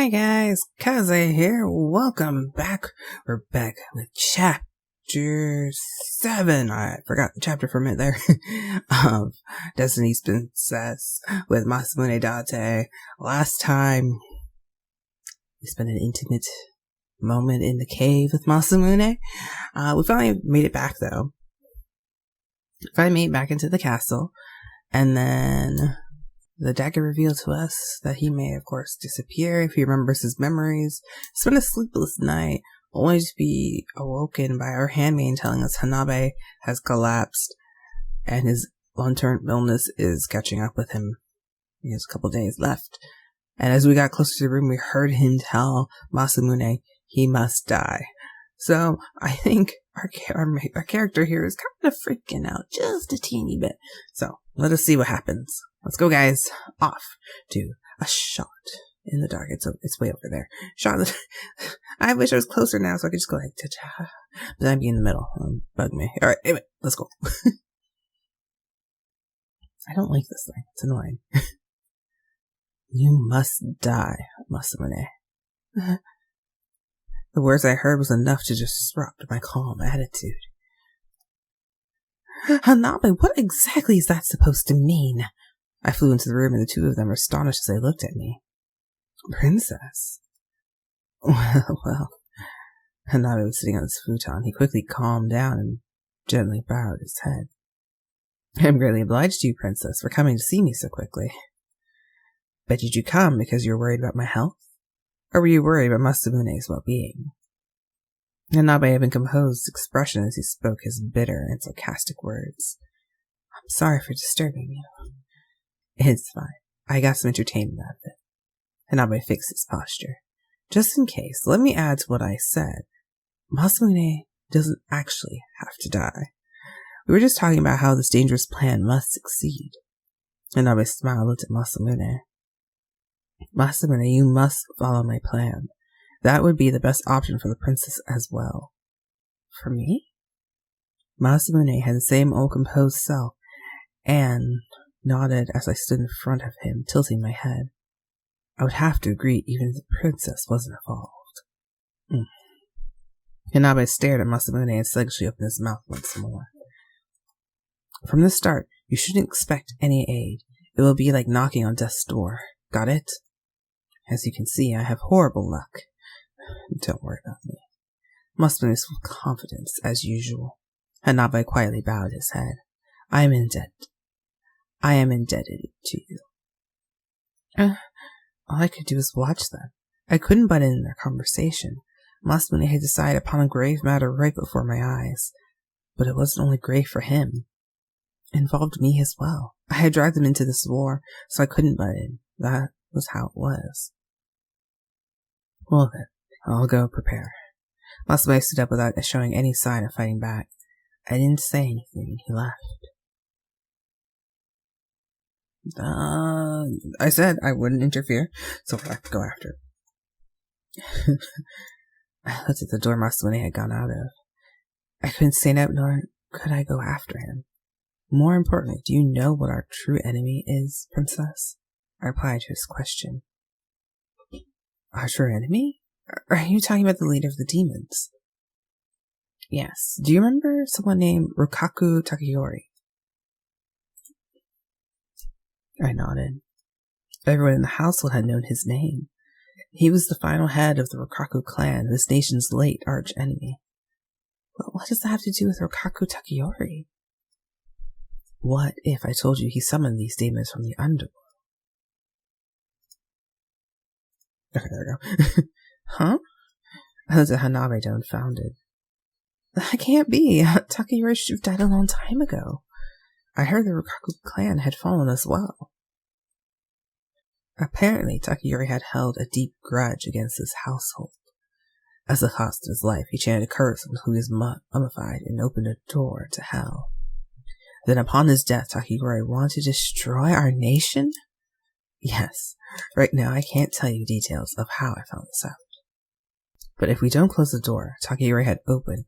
Hi guys, Kaze here. Welcome back. We're back with chapter 7. I forgot the chapter for a minute there. Of Destiny's Princess with Masamune Date. Last time, we spent an intimate moment in the cave with Masamune. We finally made it back though. Finally made it back into the castle. And then the dagger revealed to us that he may, of course, disappear if he remembers his memories, spend a sleepless night, only to be awoken by our handmaid telling us Hanab has collapsed and his long-term illness is catching up with him. He has a couple days left. And as we got closer to the room, we heard him tell Masamune he must die. So I think our character here is kind of freaking out just a teeny bit. So let us see what happens. Let's go, guys. Off to a shot in the dark. It's way over there. Shot. I wish I was closer now so I could just go like ta-ta. But I'd be in the middle. Bug me. All right, anyway, let's go. I don't like this thing. It's annoying. You must die, Masamune. The words I heard was enough to disrupt my calm attitude. Hanab, what exactly is that supposed to mean? I flew into the room and the two of them were astonished as they looked at me. Princess? Well. Hanab was sitting on his futon. He quickly calmed down and gently bowed his head. I'm greatly obliged to you, Princess, for coming to see me so quickly. But did you come because you were worried about my health? Or were you worried about Masamune's well-being? Hanab had a composed expression as he spoke his bitter and sarcastic words. I'm sorry for disturbing you. It's fine. I got some entertainment out of it. Hanab fixed his posture. Just in case, let me add to what I said. Masamune doesn't actually have to die. We were just talking about how this dangerous plan must succeed. Hanab smiled and looked at Masamune. Masamune, you must follow my plan. That would be the best option for the princess as well. For me? Masamune had the same old composed self, and nodded as I stood in front of him, tilting my head. I would have to agree even if the princess wasn't involved. Hanab stared at Masamune and sluggishly opened his mouth once more. From the start, you shouldn't expect any aid. It will be like knocking on death's door. Got it? As you can see, I have horrible luck. Don't worry about me. Masamune was full of confidence, as usual. Hanab quietly bowed his head. I am indebted to you. All I could do was watch them. I couldn't butt in their conversation. Masamune had decided upon a grave matter right before my eyes. But it wasn't only grave for him. It involved me as well. I had dragged them into this war, so I couldn't butt in. That was how it was. Well then, I'll go prepare. Masamune stood up without showing any sign of fighting back. I didn't say anything and he left. I said I wouldn't interfere, so I have to go after it. I looked at the door Masamune had gone out of. I couldn't stand up, nor could I go after him. More importantly, do you know what our true enemy is, Princess? I replied to his question. Our true enemy? Are you talking about the leader of the demons? Yes. Do you remember someone named Rokaku Takayori? I nodded. Everyone in the household had known his name. He was the final head of the Rokaku clan, this nation's late arch-enemy. But what does that have to do with Rokaku Takayori? What if I told you he summoned these demons from the underworld? Okay, there we go. Huh? I looked at Hanab dumbfounded. That can't be. Takayori should have died a long time ago. I heard the Rokaku clan had fallen as well. Apparently, Takayori had held a deep grudge against his household. As the cost of his life, he chanted a curse until he was mummified and opened a door to hell. Then upon his death, Takayori wanted to destroy our nation? Yes, right now I can't tell you details of how I found this out. But if we don't close the door Takayori had opened,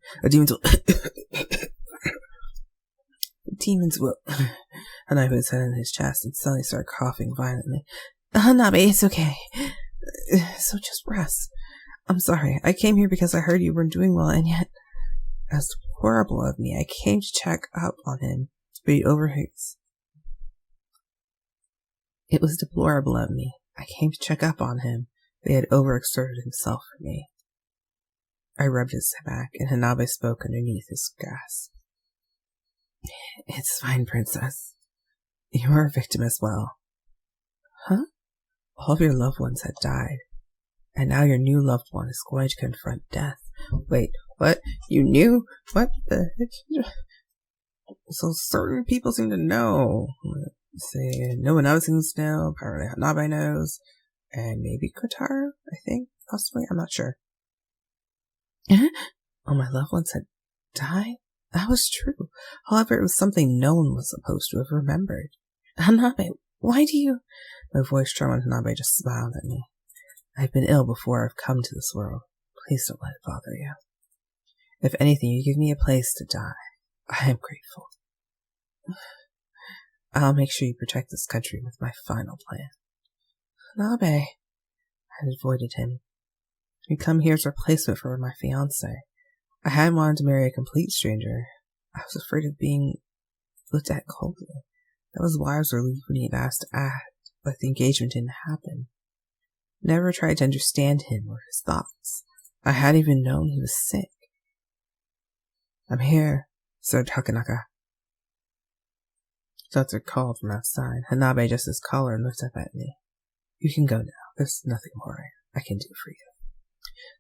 demons will... Hanab put his head in his chest and suddenly started coughing violently. Hanab, it's okay. So just rest. I'm sorry. I came here because I heard you weren't doing well, and yet, as horrible of me, I came to check up on him, but he overheats. It was deplorable of me. I came to check up on him, but he had overexerted himself for me. I rubbed his back, and Hanabe spoke underneath his grasp. It's fine, princess. You are a victim as well. Huh? All of your loved ones had died, and now your new loved one is going to confront death. Wait, what? You knew? What the heck? So certain people seem to know. Say, no one else seems to know. Apparently Hanabe knows. And maybe Kotaro, I think. Possibly, I'm not sure. All my loved ones had died? That was true. However, it was something no one was supposed to have remembered. Hanabe, why do you... My voice trembled and Hanabe just smiled at me. I've been ill before I've come to this world. Please don't let it bother you. If anything, you give me a place to die. I am grateful. I'll make sure you protect this country with my final plan. Hanabe, I avoided him. You come here as a replacement for my fiancé. I hadn't wanted to marry a complete stranger. I was afraid of being looked at coldly. That was why I was relieved when he had asked to act, but the engagement didn't happen. Never tried to understand him or his thoughts. I hadn't even known he was sick. I'm here, Sir Takenaka. Doctor called from outside. Hanabe adjusted his collar and looked up at me. You can go now. There's nothing more I can do for you.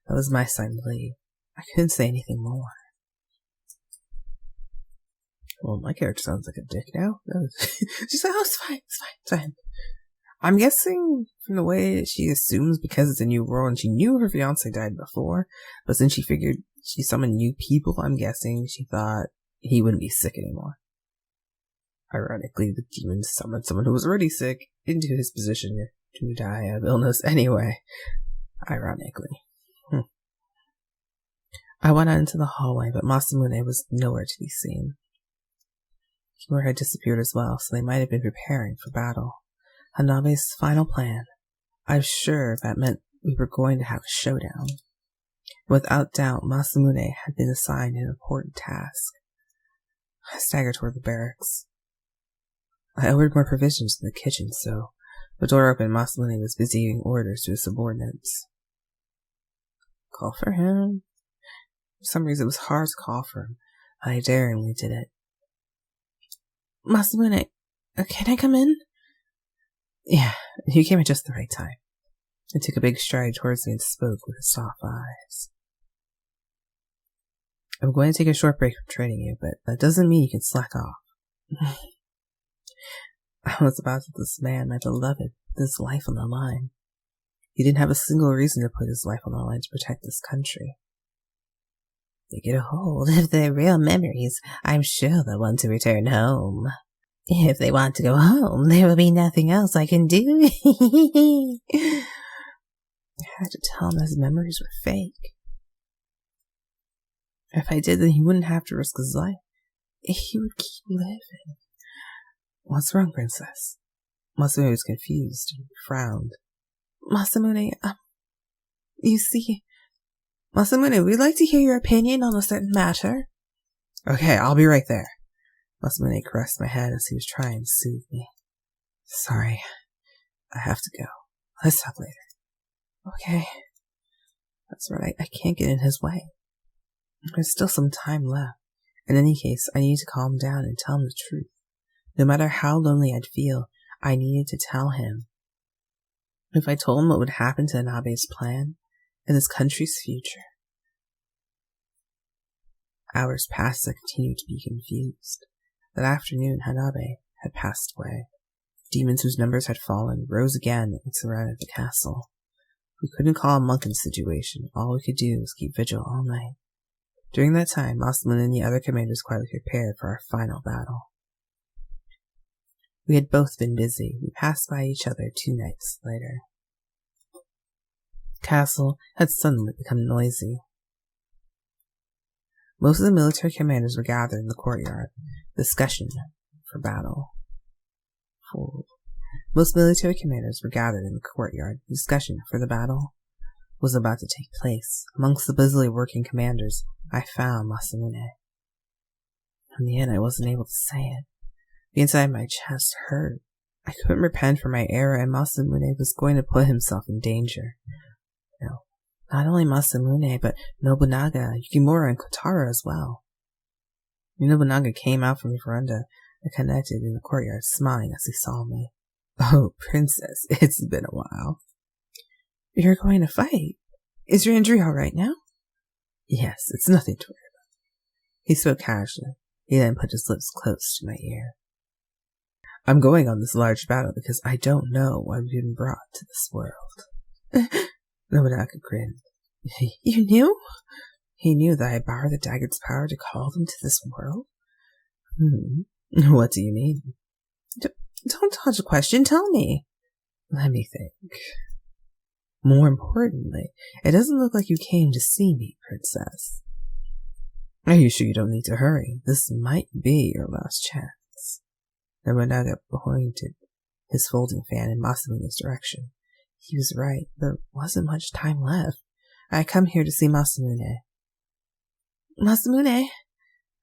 That was my sign to leave. I couldn't say anything more. Well, my character sounds like a dick now. She's like, oh, it's fine, it's fine. I'm guessing from the way that she assumes because it's a new world and she knew her fiancé died before, but since she figured she summoned new people, I'm guessing she thought he wouldn't be sick anymore. Ironically, the demon summoned someone who was already sick into his position to die of illness anyway. Ironically. I went out into the hallway, but Masamune was nowhere to be seen. Yukimura had disappeared as well, so they might have been preparing for battle. Hanabe's final plan. I was sure that meant we were going to have a showdown. Without doubt, Masamune had been assigned an important task. I staggered toward the barracks. I ordered more provisions in the kitchen, so the door opened. Masamune was busy giving orders to his subordinates. Call for him? For some reason, it was hard to call for him. I daringly did it. Masamune, can I come in? Yeah, you came at just the right time. He took a big stride towards me and spoke with his soft eyes. I'm going to take a short break from training you, but that doesn't mean you can slack off. I was about to tell this man, my beloved, put his life on the line. He didn't have a single reason to put his life on the line to protect this country. They get a hold of their real memories. I'm sure they'll want to return home. If they want to go home, there will be nothing else I can do. I had to tell him his memories were fake. If I did, then he wouldn't have to risk his life. He would keep living. What's wrong, princess? Masamune was confused and frowned. Masamune, you see... Masamune, we'd like to hear your opinion on a certain matter. Okay, I'll be right there. Masamune caressed my head as he was trying to soothe me. Sorry, I have to go. Let's talk later. Okay. That's right, I can't get in his way. There's still some time left. In any case, I need to calm down and tell him the truth. No matter how lonely I'd feel, I needed to tell him. If I told him what would happen to Hanabe's plan, and this country's future. Hours passed as I continued to be confused. That afternoon, Hanabe had passed away. Demons whose numbers had fallen rose again and surrounded the castle. We couldn't call a monk in the situation. All we could do was keep vigil all night. During that time, Masamune and the other commanders quietly prepared for our final battle. We had both been busy. We passed by each other 2 nights later. The castle had suddenly become noisy. Most of the military commanders were gathered in the courtyard, discussion for battle. Most military commanders were gathered in the courtyard. Discussion for the battle was about to take place. Amongst the busily working commanders, I found Masamune. In the end, I wasn't able to say it. The inside of my chest hurt. I couldn't repent for my error, and Masamune was going to put himself in danger. No, not only Masamune, but Nobunaga, Yukimura, and Kotaro as well. Nobunaga came out from the veranda and connected in the courtyard, smiling as he saw me. Oh, Princess, it's been a while. You're going to fight. Is your injury all right now? Yes, it's nothing to worry about. He spoke casually. He then put his lips close to my ear. I'm going on this large battle because I don't know why we've been brought to this world. Nobunaga grinned. You knew? He knew that I borrowed the dagger's power to call them to this world? What do you mean? Don't dodge the question, tell me. Let me think. More importantly, it doesn't look like you came to see me, Princess. Are you sure you don't need to hurry? This might be your last chance. Nobunaga pointed his folding fan in Masamune's direction. He was right. There wasn't much time left. I had come here to see Masamune. Masamune!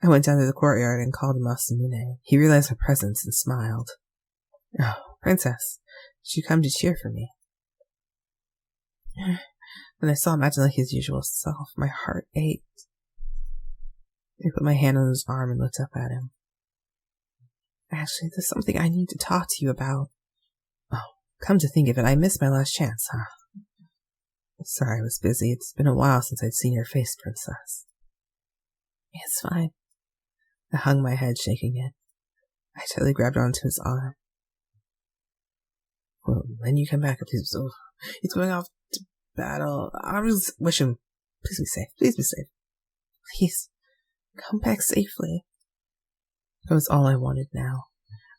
I went down to the courtyard and called Masamune. He realized my presence and smiled. Oh, Princess, did you come to cheer for me? When I saw him acting like his usual self, my heart ached. I put my hand on his arm and looked up at him. Actually, there's something I need to talk to you about. Oh, come to think of it, I missed my last chance, huh? Sorry, I was busy. It's been a while since I'd seen your face, Princess. It's fine. I hung my head, shaking it. I tightly grabbed onto his arm. Well, when you come back, please. Oh, he's going off to battle. I just wish him. Please be safe. Please be safe. Please, come back safely. That was all I wanted now.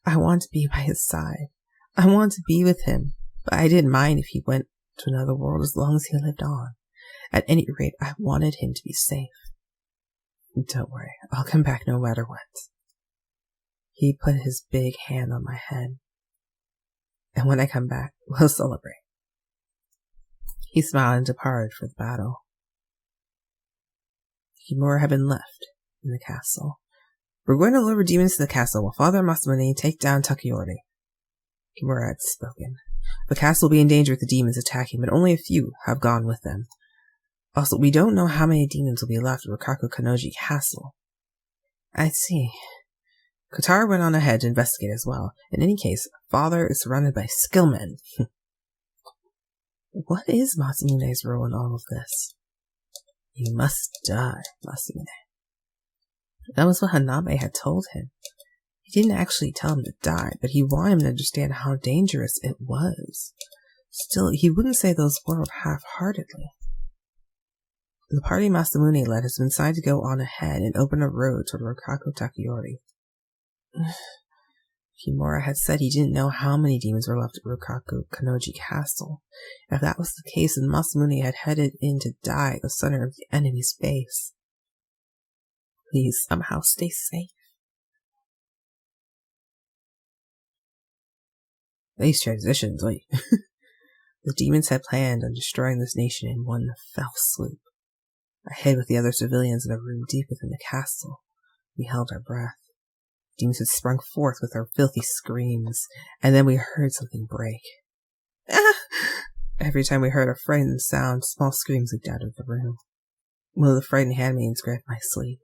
I wanted to be by his side. I wanted to be with him, but I didn't mind if he went to another world as long as he lived on. At any rate, I wanted him to be safe. Don't worry, I'll come back no matter what. He put his big hand on my head. And when I come back, we'll celebrate. He smiled and departed for the battle. Yukimura had been left in the castle. We're going to lure demons to the castle while Father Masamune take down Takeori. Yukimura had spoken. The castle will be in danger with the demons attacking, but only a few have gone with them. Also, we don't know how many demons will be left at Rokaku Kanoji Castle. I see. Kotaro went on ahead to investigate as well. In any case, Father is surrounded by skillmen. What is Masamune's role in all of this? You must die, Masamune. That was what Hanab had told him. He didn't actually tell him to die, but he wanted him to understand how dangerous it was. Still, he wouldn't say those words half-heartedly. The party Masamune led has been decided to go on ahead and open a road toward Rokaku Takeori. Yukimura had said he didn't know how many demons were left at Rokaku Kanoji Castle. If that was the case, then Masamune had headed in to die at the center of the enemy's base. Please somehow stay safe. These transitions, wait. The demons had planned on destroying this nation in one fell swoop. I hid with the other civilians in a room deep within the castle. We held our breath. Demons had sprung forth with their filthy screams, and then we heard something break. Ah! Every time we heard a frightened sound, small screams leaked out of the room. One of the frightened handmaids grabbed my sleeve.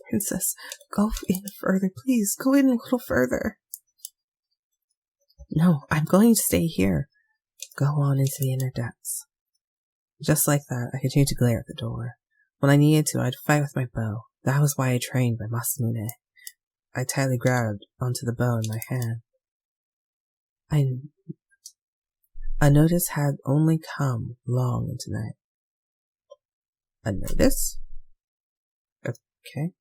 Princess, go in further, please. Go in a little further. No, I'm going to stay here. Go on into the inner depths. Just like that, I continued to glare at the door. When I needed to, I'd fight with my bow. That was why I trained by Masamune. I tightly grabbed onto the bow in my hand. A notice had only come long into night. A notice? Okay.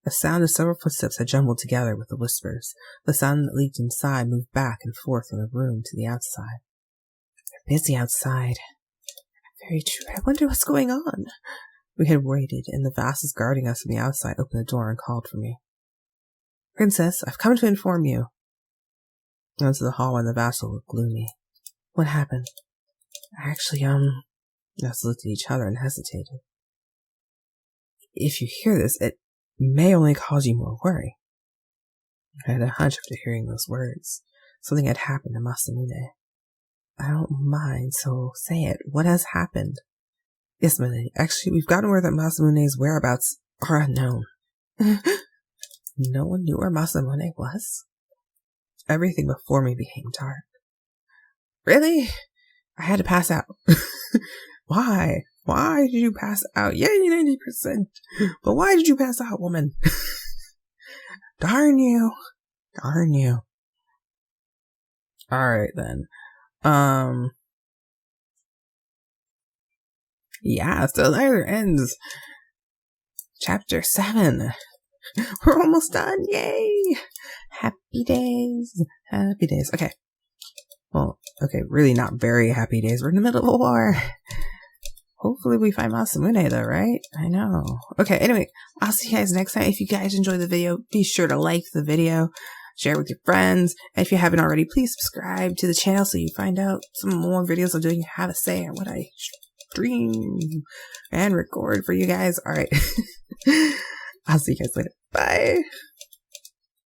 The sound of several footsteps had jumbled together with the whispers. The sound that leaked inside moved back and forth from the room to the outside. They're busy outside. Very true. I wonder what's going on. We had waited, and the vassals guarding us from the outside opened the door and called for me. Princess, I've come to inform you. I went to the hall and the vassal looked gloomy. What happened? Actually, us looked at each other and hesitated. If you hear this, it may only cause you more worry. I had a hunch after hearing those words. Something had happened to Masamune. I don't mind, so say it. What has happened? Yes, my lady. Actually, we've gotten word that Masamune's whereabouts are unknown. No one knew where Masamune was? Everything before me became dark. Really? I had to pass out. Why? Why did you pass out? Yay, 90%. But why did you pass out, woman? Darn you. Darn you. Alright then. Yeah, so there ends chapter 7. We're almost done. Yay. Happy days. Happy days. Okay. Well, okay, really not very happy days. We're in the middle of a war. Hopefully we find Masamune though, right? I know. Okay, anyway, I'll see you guys next time. If you guys enjoyed the video, be sure to like the video, share with your friends. And if you haven't already, please subscribe to the channel so you find out some more videos I'm doing, how to say, and what I stream and record for you guys. Alright. I'll see you guys later. Bye.